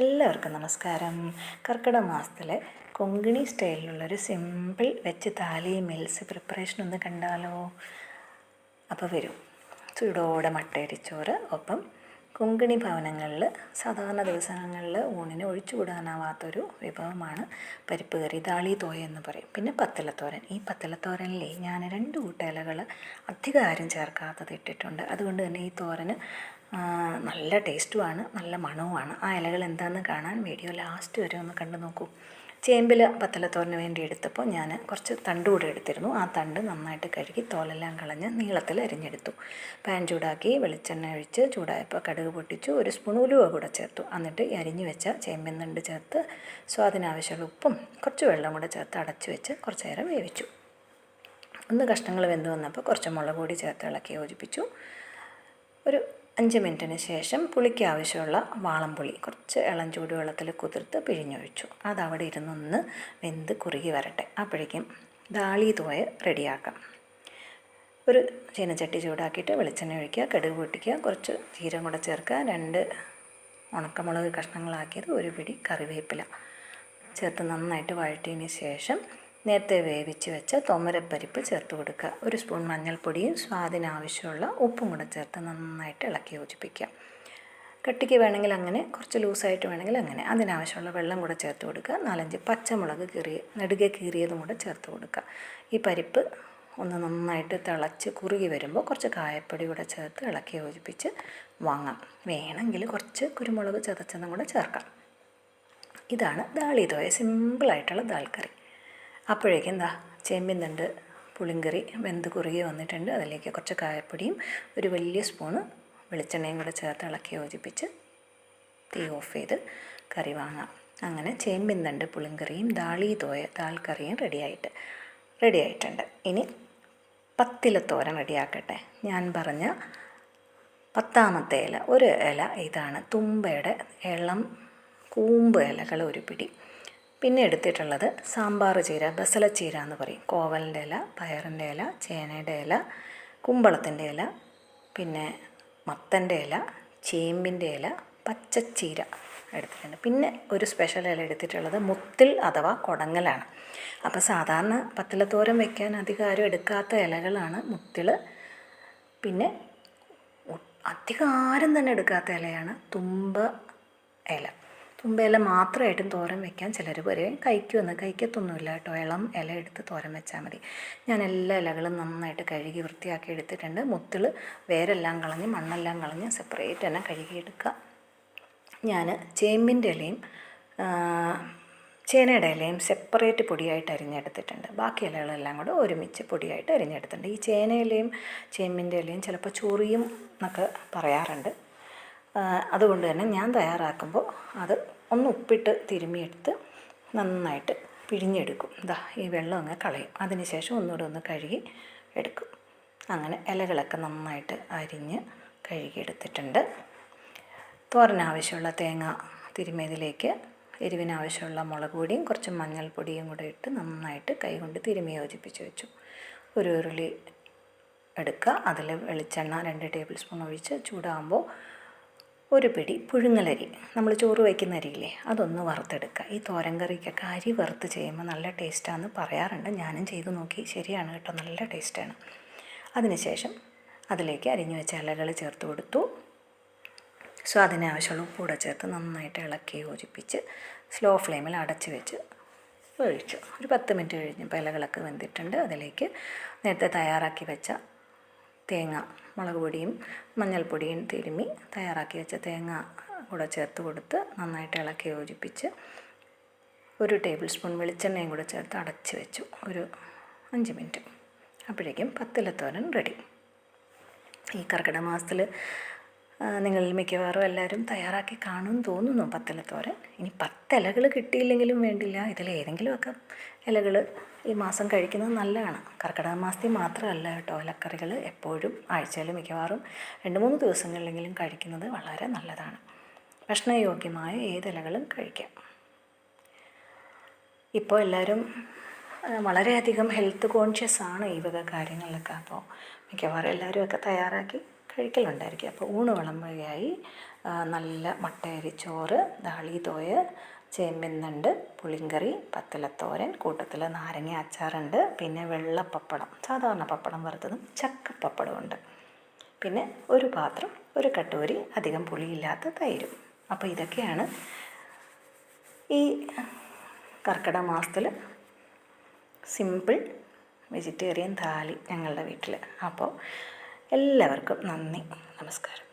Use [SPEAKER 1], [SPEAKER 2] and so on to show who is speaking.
[SPEAKER 1] എല്ലാവർക്കും നമസ്കാരം. കർക്കിടക മാസത്തിലെ കൊങ്കിണി സ്റ്റൈലിലുള്ളൊരു സിമ്പിൾ വെച്ച് താലി മിൽസ് പ്രിപ്പറേഷൻ ഒന്ന് കണ്ടാലോ? അപ്പോൾ വരൂ. ചൂടോടെ മട്ടയരിച്ചോറ്, ഒപ്പം കൊങ്കിണി ഭവനങ്ങളിൽ സാധാരണ ദിവസങ്ങളിൽ ഊണിന് ഒഴിച്ചുകൂടാനാവാത്തൊരു വിഭവമാണ് പരിപ്പ് കറി, ദാളി തോയ എന്ന് പറയും. പിന്നെ പത്തലത്തോരൻ. ഈ പത്തലത്തോരനിലെ ഞാൻ 2 കൂട്ടം ഇലകൾ അധികം ആരും ചേർക്കാത്തത് ഇട്ടിട്ടുണ്ട്. അതുകൊണ്ട് തന്നെ ഈ തോരന് നല്ല ടേസ്റ്റുമാണ്, നല്ല മണവുമാണ്. ആ ഇലകൾ എന്താണെന്ന് കാണാൻ വീഡിയോ ലാസ്റ്റ് വരെ ഒന്ന് കണ്ടു നോക്കൂ. ചേമ്പിൽ പത്തലത്തോരന് വേണ്ടി എടുത്തപ്പോൾ ഞാൻ കുറച്ച് തണ്ട് കൂടെ എടുത്തിരുന്നു. ആ തണ്ട് നന്നായിട്ട് കഴുകി തോലെല്ലാം കളഞ്ഞ് നീളത്തിൽ അരിഞ്ഞെടുത്തു. പാൻ ചൂടാക്കി വെളിച്ചെണ്ണ ഒഴിച്ച് ചൂടായപ്പോൾ കടുക് പൊട്ടിച്ചു, 1 സ്പൂൺ ഉലുവ കൂടെ ചേർത്തു. എന്നിട്ട് ഈ അരിഞ്ഞു വെച്ച ചേമ്പിൻ തണ്ട് ചേർത്ത് സ്വാദിനാവശ്യമുള്ള ഉപ്പും കുറച്ച് വെള്ളം കൂടെ ചേർത്ത് അടച്ചു വെച്ച് കുറച്ച് നേരം വേവിച്ചു. ഒന്ന് കഷ്ണങ്ങൾ വെന്ത് വന്നപ്പോൾ കുറച്ച് മുളക് പൊടി ചേർത്ത് ഇളക്കി യോജിപ്പിച്ചു. ഒരു 5 മിനിറ്റിന് ശേഷം പുളിക്ക് ആവശ്യമുള്ള വാളംപുളി കുറച്ച് ഇളം ചൂടുവെള്ളത്തിൽ കുതിർത്ത് പിഴിഞ്ഞൊഴിച്ചു. അതവിടെ ഇരുന്നൊന്ന് വെന്ത് കുറുകി വരട്ടെ. അപ്പോഴേക്കും ദാളി തോയ റെഡിയാക്കാം. ഒരു ചീനച്ചട്ടി ചൂടാക്കിയിട്ട് വെളിച്ചെണ്ണ ഒഴിക്കുക, കടുക് പൊട്ടിക്കുക, കുറച്ച് ജീരകം കൂടെ ചേർക്കുക, 2 ഉണക്കമുളക് കഷ്ണങ്ങളാക്കിയത്, 1 പിടി കറിവേപ്പില ചേർത്ത് നന്നായിട്ട് വഴറ്റിയതിന് ശേഷം നേരത്തെ വേവിച്ച് വെച്ച തൊമരപ്പരിപ്പ് ചേർത്ത് കൊടുക്കുക. 1 സ്പൂൺ മഞ്ഞൾപ്പൊടിയും സ്വാദിനാവശ്യമുള്ള ഉപ്പും കൂടെ ചേർത്ത് നന്നായിട്ട് ഇളക്കി യോജിപ്പിക്കുക. കട്ടിക്ക് വേണമെങ്കിൽ അങ്ങനെ, കുറച്ച് ലൂസായിട്ട് വേണമെങ്കിൽ അങ്ങനെ. അതിനാവശ്യമുള്ള വെള്ളം കൂടെ ചേർത്ത് കൊടുക്കുക. 4-5 പച്ചമുളക് നെടുകെ കീറിയതും കൂടെ ചേർത്ത് കൊടുക്കുക. ഈ പരിപ്പ് ഒന്ന് നന്നായിട്ട് തിളച്ച് കുറുകി വരുമ്പോൾ കുറച്ച് കായപ്പൊടി കൂടെ ചേർത്ത് ഇളക്കി യോജിപ്പിച്ച് വാങ്ങാം. വേണമെങ്കിൽ കുറച്ച് കുരുമുളക് ചതച്ചതും കൂടെ ചേർക്കാം. ഇതാണ് ദാളി തോയ, സിമ്പിളായിട്ടുള്ള ദാൽ കറി. അപ്പോഴേക്കും എന്താ ചേമ്പിൻ തണ്ട് പുളിങ്കറി വെന്ത് കുറുകി വന്നിട്ടുണ്ട്. അതിലേക്ക് കുറച്ച് കായപ്പൊടിയും 1 വലിയ സ്പൂണ് വെളിച്ചെണ്ണയും കൂടെ ചേർത്ത് ഇളക്കി യോജിപ്പിച്ച് തീ ഓഫ് ചെയ്ത് കറി വാങ്ങാം. അങ്ങനെ ചേമ്പിൻ തണ്ട് പുളിങ്കറിയും ദാളി തോയ ദാൽ കറിയും റെഡിയായിട്ടുണ്ട്. ഇനി പത്തിലത്തോരൻ റെഡിയാക്കട്ടെ. ഞാൻ പറഞ്ഞ 10ാമത്തെ ഇല, ഒരു ഇല ഇതാണ് തുമ്പയുടെ ഇളം കൂമ്പ് ഇലകൾ 1 പിടി. പിന്നെ എടുത്തിട്ടുള്ളത് സാമ്പാർ ചീര, ബസലച്ചീര എന്ന് പറയും. കോവലിൻ്റെ ഇല, പയറിൻ്റെ ഇല, ചേനയുടെ ഇല, കുമ്പളത്തിൻ്റെ ഇല, പിന്നെ മത്തൻ്റെ ഇല, ചേമ്പിൻ്റെ ഇല, പച്ചച്ചീര എടുത്തിട്ടുണ്ട്. പിന്നെ ഒരു സ്പെഷ്യൽ ഇല എടുത്തിട്ടുള്ളത് മുത്തിൽ അഥവാ കൊടങ്ങലാണ്. അപ്പോൾ സാധാരണ പത്തലത്തോരൻ വയ്ക്കാൻ അധികം ആരും എടുക്കാത്ത ഇലകളാണ് മുത്തിൽ. പിന്നെ അധികം ആരും തന്നെ എടുക്കാത്ത ഇലയാണ് തുമ്പ ഇല. തുമ്പ ഇല മാത്രമായിട്ടും തോരൻ വെക്കാൻ ചിലർ പറയും. കഴിക്കത്തൊന്നുമില്ല കേട്ടോ. ഇളം ഇല എടുത്ത് തോരൻ വെച്ചാൽ മതി. ഞാൻ എല്ലാ ഇലകളും നന്നായിട്ട് കഴുകി വൃത്തിയാക്കി എടുത്തിട്ടുണ്ട്. മുത്തിൽ വേരെല്ലാം കളഞ്ഞ് മണ്ണെല്ലാം കളഞ്ഞ് സെപ്പറേറ്റ് തന്നെ കഴുകിയെടുക്കുക. ഞാൻ ചേമ്പിൻ്റെ ഇലയും ചേനയുടെ ഇലയും സെപ്പറേറ്റ് പൊടിയായിട്ട് അരിഞ്ഞെടുത്തിട്ടുണ്ട്. ബാക്കി ഇലകളെല്ലാം കൂടെ ഒരുമിച്ച് പൊടിയായിട്ട് അരിഞ്ഞെടുത്തിട്ടുണ്ട്. ഈ ചേനയിലയും ചേമ്പിൻ്റെ ഇലയും ചിലപ്പോൾ ചൊറിയും എന്നൊക്കെ പറയാറുണ്ട്. അതുകൊണ്ട് തന്നെ ഞാൻ തയ്യാറാക്കുമ്പോൾ അത് ഒന്ന് ഉപ്പിട്ട് തിരുമ്മിയെടുത്ത് നന്നായിട്ട് പിഴിഞ്ഞെടുക്കും. ഈ വെള്ളം അങ്ങ് കളയും. അതിനുശേഷം ഒന്നുകൂടെ ഒന്ന് കഴുകി എടുക്കും. അങ്ങനെ ഇലകളൊക്കെ നന്നായിട്ട് അരിഞ്ഞ് കഴുകിയെടുത്തിട്ടുണ്ട്. തോരനാവശ്യമുള്ള തേങ്ങ തിരുമ്മിയതിലേക്ക് എരിവിനാവശ്യമുള്ള മുളക് പൊടിയും കുറച്ച് മഞ്ഞൾപ്പൊടിയും കൂടെ ഇട്ട് നന്നായിട്ട് കൈകൊണ്ട് തിരുമ്മി യോജിപ്പിച്ച് വെച്ചു. ഒരു ഉരുളി എടുക്കുക. അതിൽ വെളിച്ചെണ്ണ 2 ടേബിൾ സ്പൂൺ ഒഴിച്ച് ചൂടാകുമ്പോൾ 1 പിടി പുഴുങ്ങലരി, നമ്മൾ ചോറ് വയ്ക്കുന്ന അരിയില്ലേ, അതൊന്ന് വറുത്തെടുക്കുക. ഈ തോരൻ കറിക്കൊക്കെ അരി വറുത്ത് ചെയ്യുമ്പോൾ നല്ല ടേസ്റ്റാണെന്ന് പറയാറുണ്ട്. ഞാനും ചെയ്ത് നോക്കി, ശരിയാണ് കേട്ടോ, നല്ല ടേസ്റ്റാണ്. അതിനുശേഷം അതിലേക്ക് അരിഞ്ഞു വെച്ച ഇലകൾ ചേർത്ത് കൊടുത്തു. സ്വാദിനാവശ്യമുള്ള ഉപ്പൂടെ ചേർത്ത് നന്നായിട്ട് ഇളക്കി യോജിപ്പിച്ച് സ്ലോ ഫ്ലെയിമിൽ അടച്ച് വെച്ച് ഒഴിച്ചു. ഒരു 10 മിനിറ്റ് കഴിഞ്ഞപ്പോൾ ഇലകളൊക്കെ വെന്തിട്ടുണ്ട്. അതിലേക്ക് നേരത്തെ തയ്യാറാക്കി വെച്ച തേങ്ങ, മുളക് പൊടിയും മഞ്ഞൾപ്പൊടിയും തിരുമ്മി തയ്യാറാക്കി വെച്ച തേങ്ങ കൂടെ ചേർത്ത് കൊടുത്ത് നന്നായിട്ട് ഇളക്കി യോജിപ്പിച്ച് 1 ടേബിൾ സ്പൂൺ വെളിച്ചെണ്ണയും കൂടെ ചേർത്ത് അടച്ച് വെച്ചു ഒരു 5 മിനിറ്റ്. അപ്പോഴേക്കും പത്തിലത്തോരൻ റെഡി. ഈ കർക്കിടക മാസത്തിൽ നിങ്ങളിൽ മിക്കവാറും എല്ലാവരും തയ്യാറാക്കി കാണുമെന്ന് തോന്നുന്നു പത്തലത്തോരൻ. ഇനി 10 ഇലകൾ കിട്ടിയില്ലെങ്കിലും വേണ്ടില്ല, ഇതിലേതെങ്കിലുമൊക്കെ ഇലകൾ ഈ മാസം കഴിക്കുന്നത് നല്ലതാണ്. കർക്കിടക മാസത്തിൽ മാത്രമല്ല കേട്ടോ, ഇലക്കറികൾ എപ്പോഴും ആഴ്ചയിൽ മിക്കവാറും 2-3 ദിവസങ്ങളിലെങ്കിലും കഴിക്കുന്നത് വളരെ നല്ലതാണ്. ഭക്ഷണയോഗ്യമായ ഏത് ഇലകളും കഴിക്കാം. ഇപ്പോൾ എല്ലാവരും വളരെയധികം ഹെൽത്ത് കോൺഷ്യസ് ആണ് ഈ വക കാര്യങ്ങളിലൊക്കെ. അപ്പോൾ മിക്കവാറും എല്ലാവരും ഒക്കെ തയ്യാറാക്കി കഴിക്കലുണ്ടായിരിക്കും. അപ്പോൾ ഊണ് വിളമ്പുകയായി നല്ല മട്ടയരിച്ചോറ്, ദാളി-തോയ്, ചേമ്പിൻതണ്ട്, പുളിങ്കറി, പത്തലത്തോരൻ, കൂട്ടത്തിൽ നാരങ്ങ അച്ചാറുണ്ട്, പിന്നെ വെള്ളപ്പപ്പടം, സാധാരണ പപ്പടം വറുത്തതും ചക്കപ്പപ്പടമുണ്ട്, പിന്നെ ഒരു പാത്രം, ഒരു കട്ടോരി അധികം പുളിയില്ലാത്ത തൈരും. അപ്പോൾ ഇതൊക്കെയാണ് ഈ കർക്കിടക മാസത്തിൽ സിമ്പിൾ വെജിറ്റേറിയൻ താലി ഞങ്ങളുടെ വീട്ടിൽ. അപ്പോൾ എല്ലാവർക്കും നന്ദി, നമസ്കാരം.